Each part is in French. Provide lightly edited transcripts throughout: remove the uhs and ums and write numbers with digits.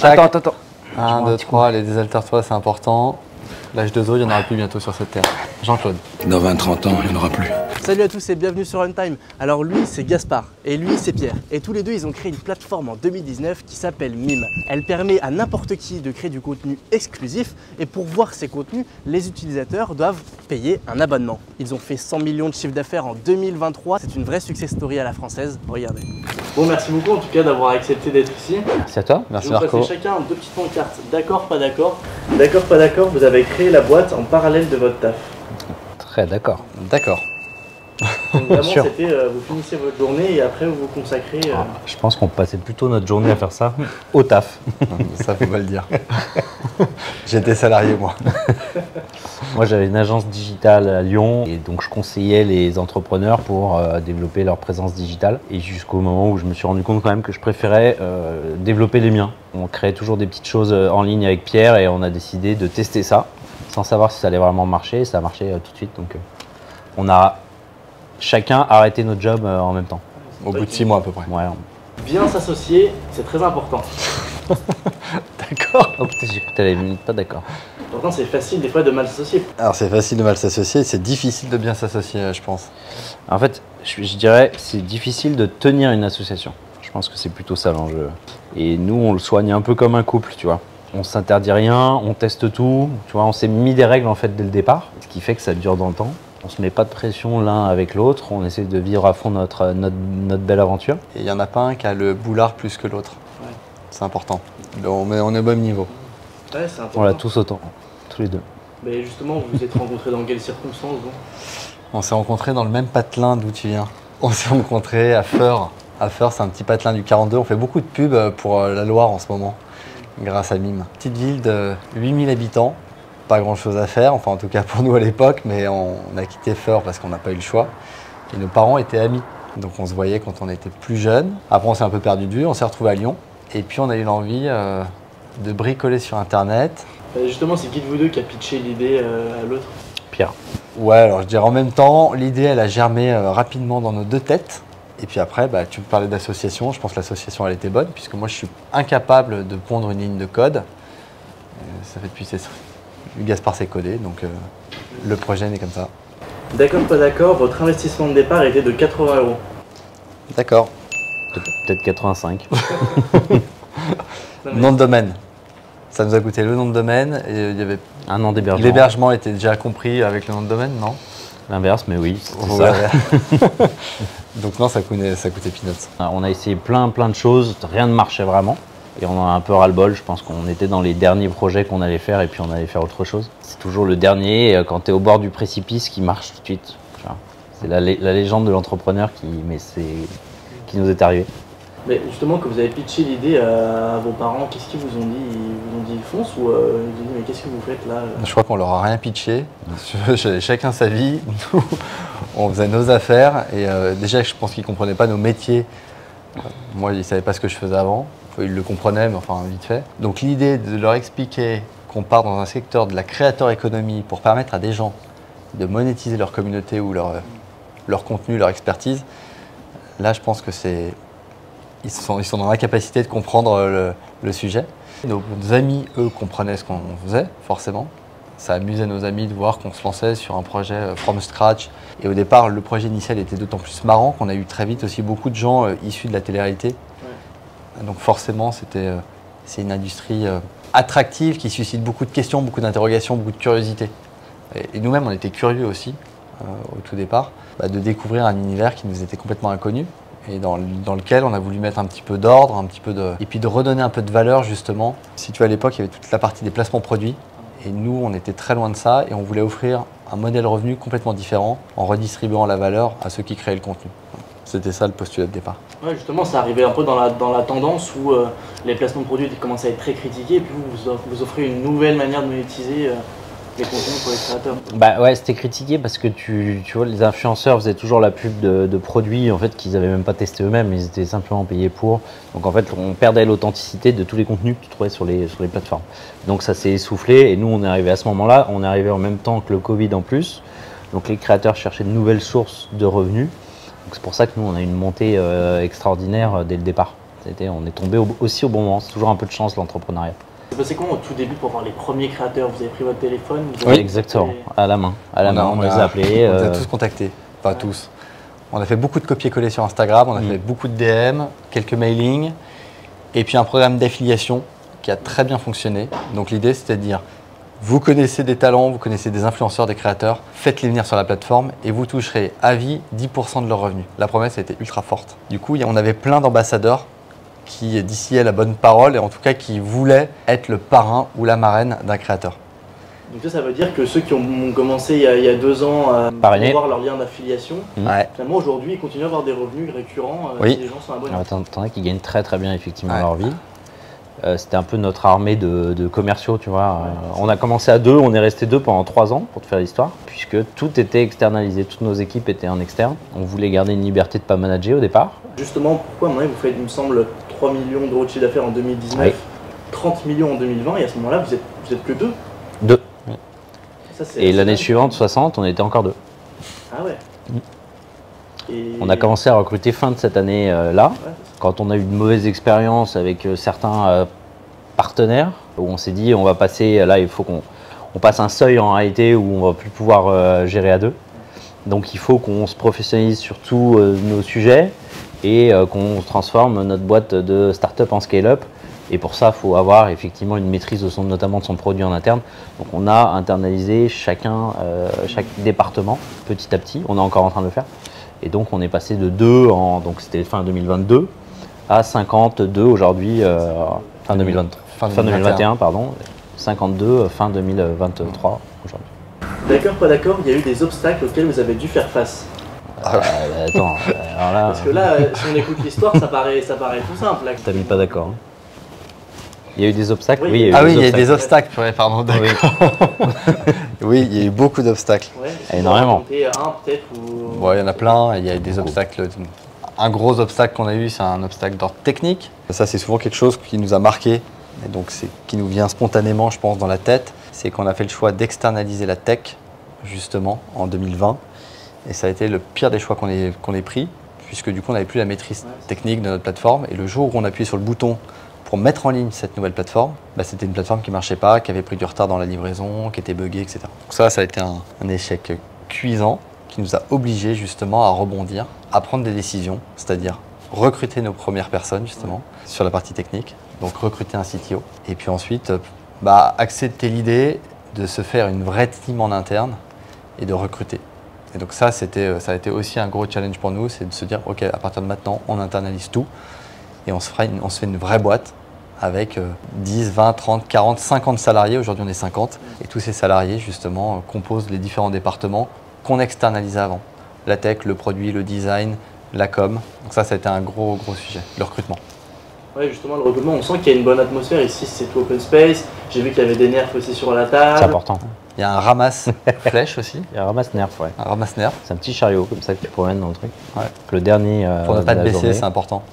chaque. Attends. 1, 2, 3, les désaltère-toi, c'est important. L'H2O, il n'y en aura plus bientôt sur cette terre. Jean-Claude. Dans 20-30 ans, il n'y en aura plus. Salut à tous et bienvenue sur Runtime. Alors lui c'est Gaspard et lui c'est Pierre. Et tous les deux ils ont créé une plateforme en 2019 qui s'appelle Mime. Elle permet à n'importe qui de créer du contenu exclusif et pour voir ces contenus, les utilisateurs doivent payer un abonnement. Ils ont fait 100 millions de chiffre d'affaires en 2023. C'est une vraie success story à la française. Regardez. Bon, merci beaucoup en tout cas d'avoir accepté d'être ici. Merci à toi. Merci Je vais vous Marco. passer chacun deux petites pancartes. D'accord, pas d'accord. D'accord, pas d'accord. Vous avez créé la boîte en parallèle de votre taf. Très d'accord. D'accord. Donc vraiment, Sûr. c'était vous finissez votre journée et après vous vous consacrez. Je pense qu'on passait plutôt notre journée à faire ça au taf. Ça, faut pas le dire. J'étais salarié, moi. Moi, j'avais une agence digitale à Lyon et donc je conseillais les entrepreneurs pour développer leur présence digitale. Et jusqu'au moment où je me suis rendu compte quand même que je préférais développer les miens. On créait toujours des petites choses en ligne avec Pierre et on a décidé de tester ça sans savoir si ça allait vraiment marcher. Et ça a marché tout de suite. Donc on a chacun arrêté notre job en même temps. Au bout de 6 mois à peu près. Ouais. Bien s'associer, c'est très important. D'accord. Oh putain, j'écoutais les minutes, pas d'accord. Pourtant, c'est facile des fois de mal s'associer. Alors c'est facile de mal s'associer, c'est difficile de bien s'associer, je pense. En fait, je dirais c'est difficile de tenir une association. Je pense que c'est plutôt ça l'enjeu. Et nous, on le soigne un peu comme un couple, tu vois. On s'interdit rien, on teste tout, tu vois. On s'est mis des règles en fait dès le départ, ce qui fait que ça dure dans le temps. On se met pas de pression l'un avec l'autre, on essaie de vivre à fond notre belle aventure. Et il n'y en a pas un qui a le boulard plus que l'autre. Ouais. C'est important. On est au même niveau. Ouais, c'est important. On l'a tous autant, tous les deux. Mais justement, vous vous êtes rencontrés dans quelles circonstances vous? On s'est rencontrés dans le même patelin d'où tu viens. On s'est rencontrés à Feur. À Feur, c'est un petit patelin du 42. On fait beaucoup de pubs pour la Loire en ce moment, grâce à Mime. Petite ville de 8000 habitants. Pas grand chose à faire, enfin en tout cas pour nous à l'époque, mais on a quitté Feur parce qu'on n'a pas eu le choix. Et nos parents étaient amis, donc on se voyait quand on était plus jeunes. Après on s'est un peu perdu de vue, on s'est retrouvés à Lyon. Et puis on a eu l'envie de bricoler sur internet. Justement, c'est qui de vous deux qui a pitché l'idée à l'autre? Pierre. Ouais, alors je dirais en même temps, l'idée elle a germé rapidement dans nos deux têtes. Et puis après, tu me parlais d'association, je pense que l'association elle était bonne, puisque moi je suis incapable de pondre une ligne de code. Ça fait depuis Gaspard s'est codé, donc le projet n'est comme ça. D'accord, pas d'accord, votre investissement de départ était de 80 €. D'accord. Peut-être 85. Nom de domaine. Ça nous a coûté le nom de domaine et il y avait Un an d'hébergement. l'hébergement était déjà compris avec le nom de domaine, non? L'inverse, mais oui, c'est ça. Ouais. Donc non, ça coûtait peanuts. On a essayé plein de choses, rien ne marchait vraiment. Et on en a un peu ras-le-bol, je pense qu'on était dans les derniers projets qu'on allait faire et puis on allait faire autre chose. C'est toujours le dernier, quand tu es au bord du précipice, qui marche tout de suite. C'est la légende de l'entrepreneur qui nous est arrivée. Mais justement, quand vous avez pitché l'idée à vos parents, qu'est-ce qu'ils vous ont dit? Ils vous ont dit fonce ou ils vous ont dit mais qu'est-ce que vous faites là? Je crois qu'on leur a rien pitché. Chacun sa vie. Nous, on faisait nos affaires et déjà, je pense qu'ils comprenaient pas nos métiers. Moi, ils savaient pas ce que je faisais avant. Ils le comprenaient, mais enfin vite fait. Donc l'idée de leur expliquer qu'on part dans un secteur de la créateur économie pour permettre à des gens de monétiser leur communauté ou leur contenu, leur expertise, là je pense que ils sont dans la capacité de comprendre le sujet. Nos amis, eux, comprenaient ce qu'on faisait, forcément. Ça amusait nos amis de voir qu'on se lançait sur un projet from scratch. Et au départ, le projet initial était d'autant plus marrant qu'on a eu très vite aussi beaucoup de gens issus de la télé-réalité. Donc forcément, c'est une industrie attractive qui suscite beaucoup de questions, beaucoup d'interrogations, beaucoup de curiosité. Et nous-mêmes, on était curieux aussi, au tout départ, de découvrir un univers qui nous était complètement inconnu et dans lequel on a voulu mettre un petit peu d'ordre, et puis de redonner un peu de valeur justement. Si tu vois, à l'époque, il y avait toute la partie des placements produits et nous, on était très loin de ça et on voulait offrir un modèle revenu complètement différent en redistribuant la valeur à ceux qui créaient le contenu. C'était ça le postulat de départ. Ouais, justement, ça arrivait un peu dans la tendance où les placements de produits commençaient à être très critiqués et puis vous offrez une nouvelle manière de monétiser les contenus pour les créateurs. Bah ouais, c'était critiqué parce que tu vois, les influenceurs faisaient toujours la pub de produits en fait qu'ils n'avaient même pas testé eux-mêmes, ils étaient simplement payés pour. Donc en fait, on perdait l'authenticité de tous les contenus que tu trouvais sur les plateformes. Donc ça s'est essoufflé et nous, on est arrivé à ce moment-là, on est arrivé en même temps que le Covid en plus. Donc les créateurs cherchaient de nouvelles sources de revenus. C'est pour ça que nous, on a une montée extraordinaire dès le départ. On est tombé aussi au bon moment. C'est toujours un peu de chance l'entrepreneuriat. C'est passé comment au tout début pour voir les premiers créateurs? Vous avez pris votre téléphone? Oui, exactement, à la main. On les a appelés. On les a tous contactés, enfin tous. On a fait beaucoup de copier-coller sur Instagram, on a fait beaucoup de DM, quelques mailings, et puis un programme d'affiliation qui a très bien fonctionné. Donc l'idée, c'était de dire, vous connaissez des talents, vous connaissez des influenceurs, des créateurs, faites-les venir sur la plateforme et vous toucherez à vie 10% de leurs revenus. La promesse a été ultra forte. Du coup, on avait plein d'ambassadeurs qui dissillaient la bonne parole et en tout cas qui voulaient être le parrain ou la marraine d'un créateur. Donc ça veut dire que ceux qui ont commencé il y a 2 ans à avoir leur lien d'affiliation, finalement aujourd'hui ils continuent à avoir des revenus récurrents si les gens sont abonnés. T'en as qui gagnent très très bien effectivement leur vie. C'était un peu notre armée de commerciaux, tu vois. On a commencé à 2, on est resté 2 pendant 3 ans pour te faire l'histoire, puisque tout était externalisé, toutes nos équipes étaient en externe. On voulait garder une liberté de ne pas manager au départ. Justement, pourquoi à un moment vous faites, il me semble, 3 millions d'euros de chiffre d'affaires en 2019, 30 millions en 2020, et à ce moment-là, vous êtes que 2? 2. Et l'année suivante, 60, on était encore 2. Ah ouais. Et on a commencé à recruter fin de cette année-là, quand on a eu de mauvaises expériences avec certains partenaires, où on s'est dit on va passer, là il faut qu'on passe un seuil en réalité où on va plus pouvoir gérer à 2. Donc il faut qu'on se professionnalise sur tous nos sujets et qu'on transforme notre boîte de start-up en scale-up. Et pour ça, il faut avoir effectivement une maîtrise notamment de son produit en interne. Donc on a internalisé chaque département petit à petit. On est encore en train de le faire. Et donc on est passé de 2, donc c'était fin 2022, à 52 aujourd'hui, fin 2021, pardon, 52 fin 2023 aujourd'hui. D'accord, pas d'accord, il y a eu des obstacles auxquels vous avez dû faire face. Attends, alors là... Parce que là, si on écoute l'histoire, ça paraît tout simple. T'as mis pas d'accord. Hein. Il y a eu des obstacles? Oui, il y a eu des obstacles, pardon, d'accord. Oui, il y a eu beaucoup d'obstacles. Ouais, énormément. Un peut-être ou... Bon, il y en a plein, il y a des obstacles. Un gros obstacle qu'on a eu, c'est un obstacle d'ordre technique. Ça, c'est souvent quelque chose qui nous a marqué, et donc qui nous vient spontanément, je pense, dans la tête. C'est qu'on a fait le choix d'externaliser la tech, justement, en 2020. Et ça a été le pire des choix qu'on ait pris, puisque du coup, on n'avait plus la maîtrise technique de notre plateforme. Et le jour où on appuyait sur le bouton pour mettre en ligne cette nouvelle plateforme, c'était une plateforme qui ne marchait pas, qui avait pris du retard dans la livraison, qui était buggée, etc. Donc ça a été un échec cuisant qui nous a obligés justement à rebondir, à prendre des décisions, c'est-à-dire recruter nos premières personnes justement sur la partie technique, donc recruter un CTO. Et puis ensuite, accepter l'idée de se faire une vraie team en interne et de recruter. Et donc ça a été aussi un gros challenge pour nous, c'est de se dire, ok, à partir de maintenant, on internalise tout et on se fait une vraie boîte avec 10, 20, 30, 40, 50 salariés. Aujourd'hui, on est 50. Et tous ces salariés, justement, composent les différents départements qu'on externalisait avant. La tech, le produit, le design, la com. Donc ça a été un gros sujet, le recrutement. Oui, justement, le recrutement, on sent qu'il y a une bonne atmosphère. Ici, c'est tout open space. J'ai vu qu'il y avait des nerfs aussi sur la table. C'est important. Il y a un ramasse-flèche aussi. Il y a un ramasse-nerf, ouais. Un ramasse-nerf. C'est un petit chariot comme ça que tu promènes dans le truc. Ouais. Le dernier. Pour ne pas te baisser, c'est important.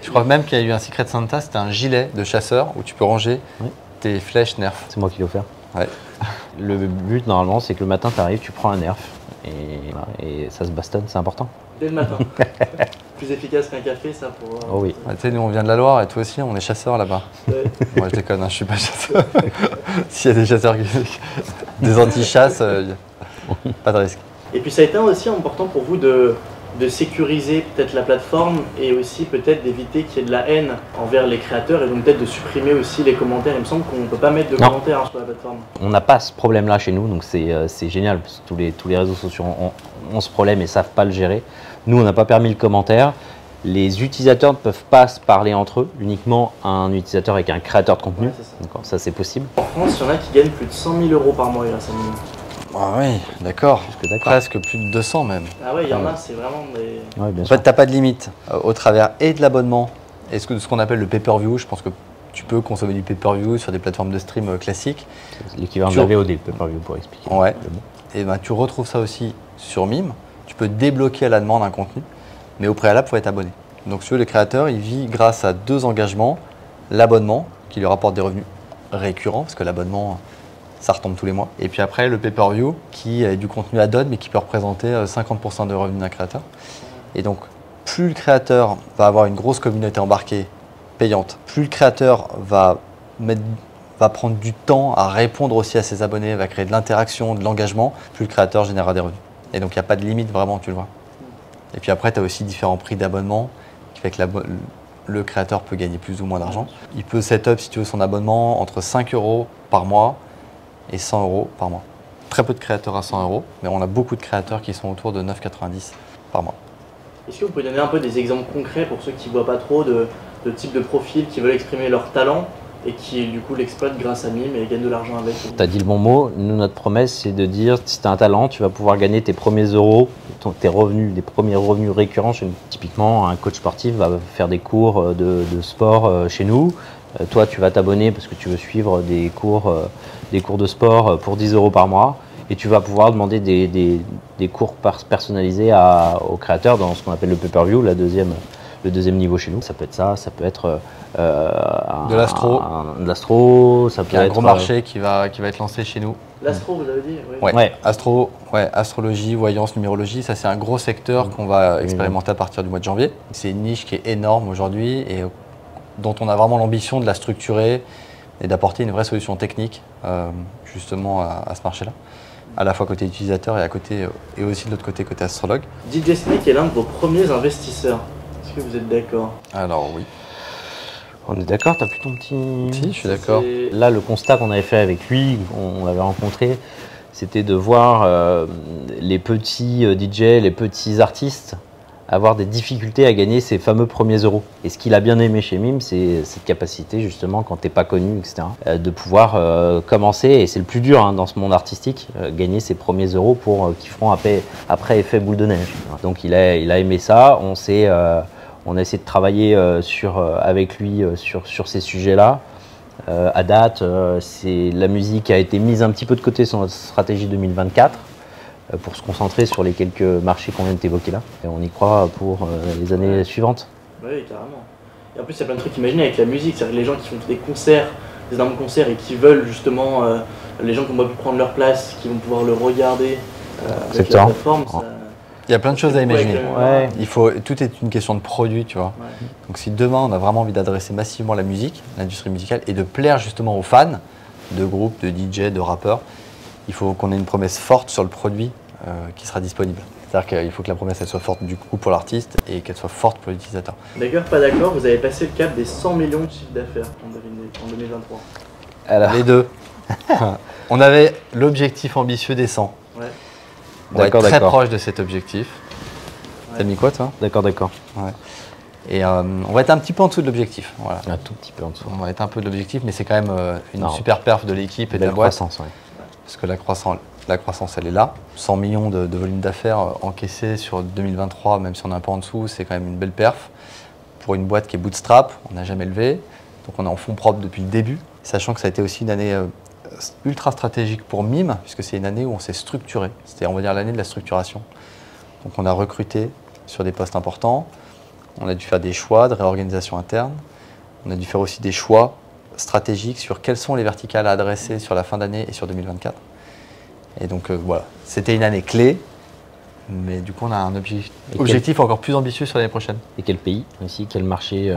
Je crois même qu'il y a eu un Secret Santa, c'était un gilet de chasseur où tu peux ranger tes flèches nerf. C'est moi qui l'ai offert. Ouais. Le but, normalement, c'est que le matin, tu arrives, tu prends un nerf et ça se bastonne, c'est important. Dès le matin. Plus efficace qu'un café, ça, pour... Oh oui. Tu sais, nous, on vient de la Loire et toi aussi, on est chasseurs là-bas. Ouais. Moi, je déconne, je suis pas chasseur. S'il y a des chasseurs, des anti-chasses, pas de risque. Et puis, ça a été aussi important pour vous de sécuriser peut-être la plateforme et aussi peut-être d'éviter qu'il y ait de la haine envers les créateurs et donc peut-être de supprimer aussi les commentaires. Il me semble qu'on ne peut pas mettre de commentaires sur la plateforme. On n'a pas ce problème-là chez nous, donc c'est génial. Parce que tous les réseaux sociaux ont ce problème et ne savent pas le gérer. Nous, on n'a pas permis le commentaire. Les utilisateurs ne peuvent pas se parler entre eux, uniquement un utilisateur avec un créateur de contenu. Ouais, donc ça, c'est possible. En France, il y en a qui gagnent plus de 100 000 € par mois grâce à Mime. Ah oui, d'accord. Presque plus de 200 même. Ah ouais, il y en a, c'est vraiment des... Ouais, bien En sûr. fait, tu n'as pas de limite au travers et de l'abonnement et ce qu'on appelle le pay-per-view. Je pense que tu peux consommer du pay-per-view sur des plateformes de stream classiques. C'est l'équivalent de la VOD, le pay-per-view, pour expliquer. Ouais. Et tu retrouves ça aussi sur Mime. Tu peux débloquer à la demande un contenu, mais au préalable, il faut être abonné. Donc, si tu veux, le créateur, il vit grâce à 2 engagements. L'abonnement, qui lui rapporte des revenus récurrents, parce que l'abonnement, ça retombe tous les mois. Et puis après, le pay-per-view, qui est du contenu add-on, mais qui peut représenter 50% de revenus d'un créateur. Et donc, plus le créateur va avoir une grosse communauté embarquée payante, plus le créateur va prendre du temps à répondre aussi à ses abonnés, va créer de l'interaction, de l'engagement, plus le créateur générera des revenus. Et donc il n'y a pas de limite vraiment, tu le vois. Et puis après, tu as aussi différents prix d'abonnement qui fait que le créateur peut gagner plus ou moins d'argent. Il peut set-up, si tu veux, son abonnement entre 5 € par mois et 100 € par mois. Très peu de créateurs à 100 €, mais on a beaucoup de créateurs qui sont autour de 9,90 € par mois. Est-ce que vous pouvez donner un peu des exemples concrets pour ceux qui ne voient pas trop de type de profil qui veulent exprimer leur talent et qui du coup l'exploitent grâce à Mime et gagnent de l'argent avec? Tu as dit le bon mot. Nous, notre promesse, c'est de dire si tu as un talent, tu vas pouvoir gagner tes premiers euros, tes revenus, des premiers revenus récurrents chez nous. Typiquement, un coach sportif va faire des cours de sport chez nous. Toi, tu vas t'abonner parce que tu veux suivre des cours de sport pour 10 € par mois. Et tu vas pouvoir demander des cours personnalisés aux créateurs dans ce qu'on appelle le pay-per-view, le deuxième niveau chez nous. Ça peut être ça, ça peut être de l'astro, ça peut être un être gros marché qui va être lancé chez nous. L'astro, vous avez dit? Oui. Ouais. Astrologie, voyance, numérologie, ça c'est un gros secteur qu'on va expérimenter à partir du mois de janvier. C'est une niche qui est énorme aujourd'hui et dont on a vraiment l'ambition de la structurer et d'apporter une vraie solution technique justement à ce marché-là. À la fois côté utilisateur et aussi de l'autre côté astrologue. DJ Snake est l'un de vos premiers investisseurs. Est-ce que vous êtes d'accord? Alors oui. On est d'accord, t'as plus ton petit... Si, je suis d'accord. Là, le constat qu'on avait fait avec lui, on l'avait rencontré, c'était de voir les petits DJ, les petits artistes avoir des difficultés à gagner ces fameux premiers euros. Et ce qu'il a bien aimé chez Mime, c'est cette capacité justement, quand t'es pas connu, etc., de pouvoir commencer, et c'est le plus dur dans ce monde artistique, gagner ses premiers euros qui feront après effet boule de neige. Donc il a aimé ça, on a essayé de travailler avec lui sur ces sujets-là. À date, la musique a été mise un petit peu de côté sur notre stratégie 2024 pour se concentrer sur les quelques marchés qu'on vient d'évoquer là. Et on y croit pour les années suivantes. Oui, carrément. Et en plus, il y a plein de trucs imaginés avec la musique. C'est-à-dire que les gens qui font des concerts, des énormes concerts et qui veulent justement, les gens qui ont pu prendre leur place, qui vont pouvoir le regarder avec la plateforme. Ça... Il y a plein de choses à imaginer. Ouais. Tout est une question de produit, tu vois. Ouais. Donc si demain on a vraiment envie d'adresser massivement la musique, l'industrie musicale, et de plaire justement aux fans de groupes, de DJ, de rappeurs, il faut qu'on ait une promesse forte sur le produit qui sera disponible. C'est-à-dire qu'il faut que la promesse elle soit forte du coup pour l'artiste et qu'elle soit forte pour l'utilisateur. D'accord, pas d'accord, vous avez passé le cap des 100 millions de chiffre d'affaires en 2023. Alors, les deux. On avait l'objectif ambitieux des 100. Ouais. On va être très proche de cet objectif. Ouais. T'as mis quoi toi? D'accord. Ouais. Et on va être un petit peu en dessous de l'objectif. Voilà. Un tout petit peu en dessous. On va être un peu de l'objectif, mais c'est quand même une super perf de l'équipe et de la belle boîte. croissance, ouais. Parce que la croissance, elle est là. 100 millions de volume d'affaires encaissés sur 2023, même si on est un peu en dessous, c'est quand même une belle perf. Pour une boîte qui est bootstrap, on n'a jamais levé. Donc on est en fonds propres depuis le début. Sachant que ça a été aussi une année ultra stratégique pour Mime, puisque c'est une année où on s'est structuré. C'était, on va dire, l'année de la structuration. Donc on a recruté sur des postes importants. On a dû faire des choix de réorganisation interne. On a dû faire aussi des choix stratégiques sur quelles sont les verticales à adresser sur la fin d'année et sur 2024. Et donc voilà, c'était une année clé, mais du coup on a un objectif encore plus ambitieux sur l'année prochaine. Et quel pays aussi, quel marché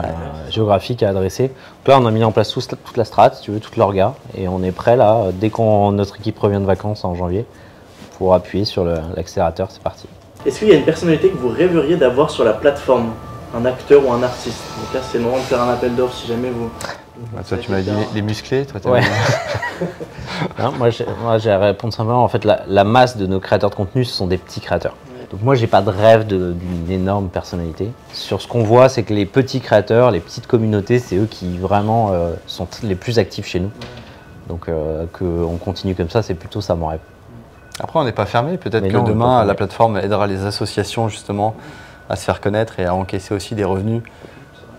géographique à adresser. Donc là on a mis en place toute la strat, si tu veux, toute l'orga, et on est prêt là, dès que notre équipe revient de vacances en janvier, pour appuyer sur l'accélérateur, c'est parti. Est-ce qu'il y a une personnalité que vous rêveriez d'avoir sur la plateforme? Un acteur ou un artiste? Donc là c'est le moment de faire un appel d'offres si jamais vous... Toi tu m'as dit les musclés, toi ouais. Non, moi j'ai à répondre simplement, en fait la masse de nos créateurs de contenu ce sont des petits créateurs. Ouais. Donc moi j'ai pas de rêve d'une énorme personnalité. Sur ce qu'on voit c'est que les petits créateurs, les petites communautés, c'est eux qui vraiment sont les plus actifs chez nous. Ouais. Donc qu'on continue comme ça, c'est plutôt ça mon rêve. Après on n'est pas fermé, peut-être que demain la plateforme aidera les associations justement à se faire connaître et à encaisser aussi des revenus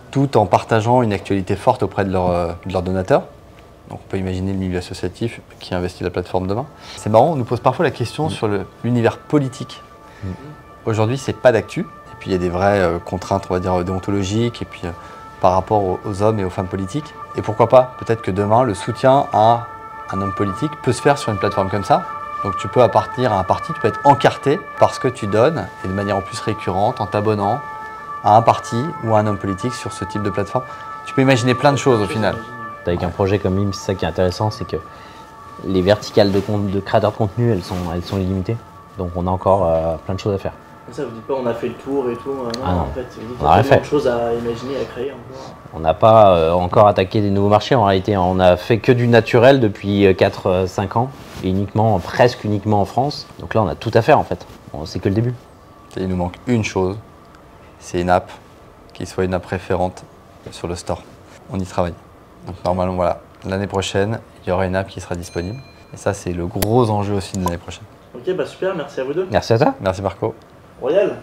tout en partageant une actualité forte auprès de leurs donateurs. Donc on peut imaginer le milieu associatif qui investit la plateforme demain. C'est marrant, on nous pose parfois la question sur l'univers politique. Aujourd'hui, c'est pas d'actu. Et puis il y a des vraies contraintes, on va dire, déontologiques, et puis par rapport aux hommes et aux femmes politiques. Et pourquoi pas, peut-être que demain, le soutien à un homme politique peut se faire sur une plateforme comme ça. Donc tu peux appartenir à un parti, tu peux être encarté parce que tu donnes, et de manière en plus récurrente, en t'abonnant, à un parti ou à un homme politique sur ce type de plateforme. Tu peux imaginer plein de choses au final. Avec un projet comme MIM, c'est ça qui est intéressant, c'est que les verticales de créateurs de contenu, elles sont illimitées. Donc on a encore plein de choses à faire. Ça vous dites pas on a fait le tour et tout, non, Ah non. en fait, vous dites On a rien qu'il y a tellement fait. de choses à imaginer, à créer encore. On n'a pas encore attaqué des nouveaux marchés en réalité. On a fait que du naturel depuis 4-5 ans, et presque uniquement en France. Donc là, on a tout à faire en fait. C'est que le début. Et il nous manque une chose, c'est une app qui soit une app référente sur le store. On y travaille. Donc normalement, voilà, l'année prochaine, il y aura une app qui sera disponible. Et ça, c'est le gros enjeu aussi de l'année prochaine. Ok, bah super, merci à vous deux. Merci à toi. Merci Marco. Royal.